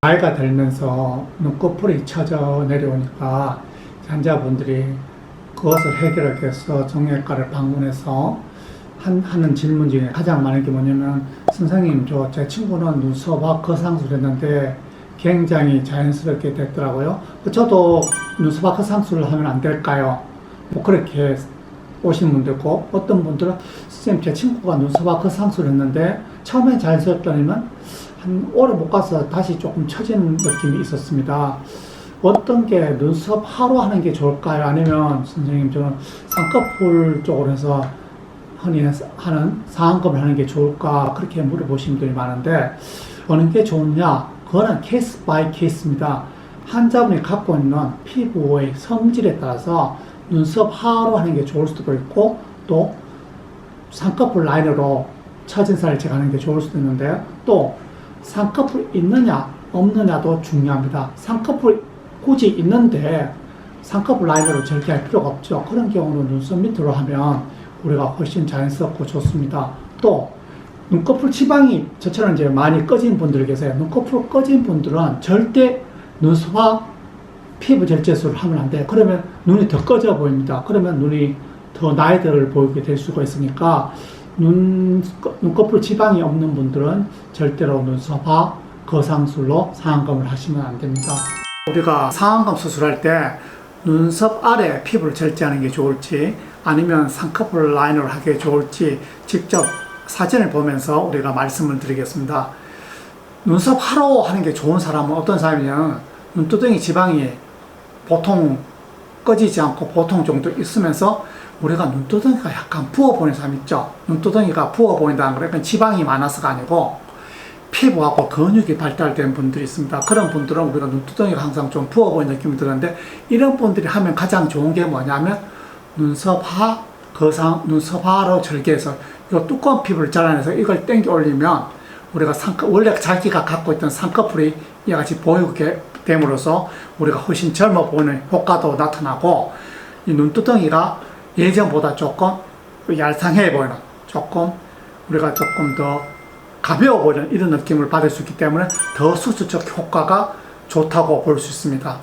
나이가 들면서 눈꺼풀이 처져 내려오니까 환자분들이 그것을 해결하기 위해서 정형외과를 방문해서 하는 질문 중에 가장 많은 게 뭐냐면, 선생님, 제 친구는 눈썹과 거상술을 했는데 굉장히 자연스럽게 됐더라고요. 저도 눈썹과 거상술을 하면 안 될까요? 뭐 그렇게 오신 분도 있고, 어떤 분들은 선생님, 제 친구가 눈썹과 거상술을 했는데 처음엔 자연스럽더니만 한 오래 못 가서 다시 조금 처지는 느낌이 있었습니다. 어떤 게 눈썹 하루 하는 게 좋을까요? 아니면 선생님, 저는 쌍꺼풀 쪽으로 해서 흔히 하는 상안검을 하는 게 좋을까? 그렇게 물어보시는 분들이 많은데, 어느 게 좋냐? 그거는 케이스 바이 케이스입니다. 환자분이 갖고 있는 피부의 성질에 따라서 눈썹 하로 하는 게 좋을 수도 있고, 또 쌍꺼풀 라인으로 처진 살을 제거하는 게 좋을 수도 있는데요. 또 쌍꺼풀 있느냐 없느냐도 중요합니다. 쌍꺼풀 굳이 있는데 쌍꺼풀 라인으로 절개할 필요가 없죠. 그런 경우는 눈썹 밑으로 하면 우리가 훨씬 자연스럽고 좋습니다. 또 눈꺼풀 지방이 저처럼 이제 많이 꺼진 분들 계세요. 눈꺼풀 꺼진 분들은 절대 눈썹과 피부 절제술을 하면 안 돼요. 그러면 눈이 더 꺼져 보입니다. 그러면 눈이 더 나이 들어 보이게 될 수가 있으니까 눈꺼풀 지방이 없는 분들은 절대로 눈썹과 거상술로 상안검을 하시면 안 됩니다. 우리가 상안검 수술할 때 눈썹 아래 피부를 절제하는 게 좋을지, 아니면 쌍꺼풀 라인으로 하게 좋을지 직접 사진을 보면서 우리가 말씀을 드리겠습니다. 눈썹 하로 하는 게 좋은 사람은 어떤 사람이냐면, 눈두덩이 지방이 보통 꺼지지 않고 보통 정도 있으면서 우리가 눈두덩이가 약간 부어 보이는 사람 있죠. 눈두덩이가 부어 보인다는 건 약간 지방이 많아서가 아니고 피부하고 근육이 발달된 분들이 있습니다. 그런 분들은 우리가 눈두덩이가 항상 좀 부어 보이는 느낌이 드는데, 이런 분들이 하면 가장 좋은 게 뭐냐면 눈썹 하로 절개해서 이 두꺼운 피부를 잘라내서 이걸 당겨 올리면 우리가 원래 자기가 갖고 있던 쌍꺼풀이 이같이 보이게 됨으로써 우리가 훨씬 젊어 보이는 효과도 나타나고, 이 눈두덩이가 예전보다 조금 얄쌍해 보이는, 우리가 조금 더 가벼워 보이는 이런 느낌을 받을 수 있기 때문에 더 수술적 효과가 좋다고 볼 수 있습니다.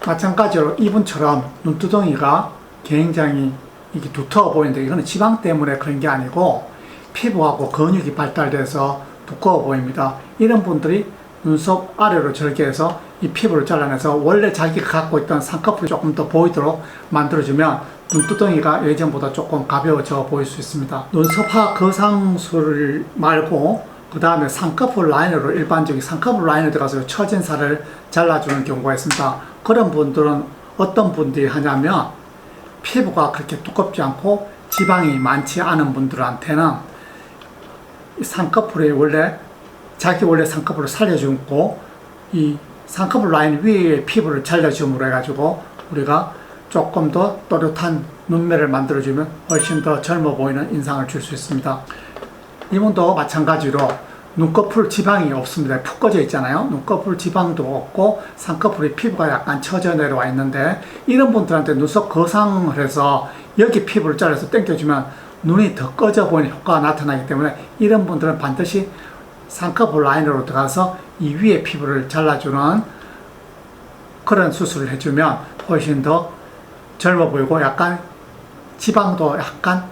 마찬가지로 이분처럼 눈두덩이가 굉장히 이게 두터워 보이는데, 이거는 지방 때문에 그런 게 아니고 피부하고 근육이 발달돼서 두꺼워 보입니다. 이런 분들이 눈썹 아래로 절개해서 이 피부를 잘라내서 원래 자기가 갖고 있던 쌍꺼풀이 조금 더 보이도록 만들어주면 눈두덩이가 예전보다 조금 가벼워져 보일 수 있습니다. 눈썹하 거상술 말고 그 다음에 쌍꺼풀 라인으로, 일반적인 쌍꺼풀 라인에 들어가서 처진 살을 잘라주는 경우가 있습니다. 그런 분들은 어떤 분들이 하냐면, 피부가 그렇게 두껍지 않고 지방이 많지 않은 분들한테는 쌍꺼풀이 자기 원래 쌍꺼풀을 살려주고 이 쌍꺼풀 라인 위에 피부를 잘라줌으로 해가지고 우리가 조금 더 또렷한 눈매를 만들어주면 훨씬 더 젊어 보이는 인상을 줄 수 있습니다. 이분도 마찬가지로 눈꺼풀 지방이 없습니다. 푹 꺼져 있잖아요. 눈꺼풀 지방도 없고 쌍꺼풀이 피부가 약간 처져 내려와 있는데, 이런 분들한테 눈썹 거상을 해서 여기 피부를 잘라서 당겨주면 눈이 더 꺼져 보이는 효과가 나타나기 때문에 이런 분들은 반드시 쌍꺼풀 라인으로 들어가서 이 위에 피부를 잘라주는 그런 수술을 해주면 훨씬 더 젊어 보이고 약간 지방도 약간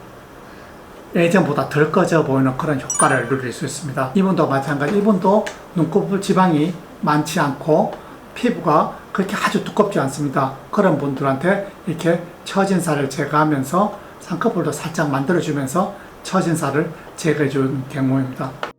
예전보다 덜 꺼져 보이는 그런 효과를 누릴 수 있습니다. 이분도 마찬가지, 이분도 눈꺼풀 지방이 많지 않고 피부가 그렇게 아주 두껍지 않습니다. 그런 분들한테 이렇게 처진 살을 제거하면서 쌍꺼풀도 살짝 만들어주면서 처진 살을 제거해 주는 경우입니다.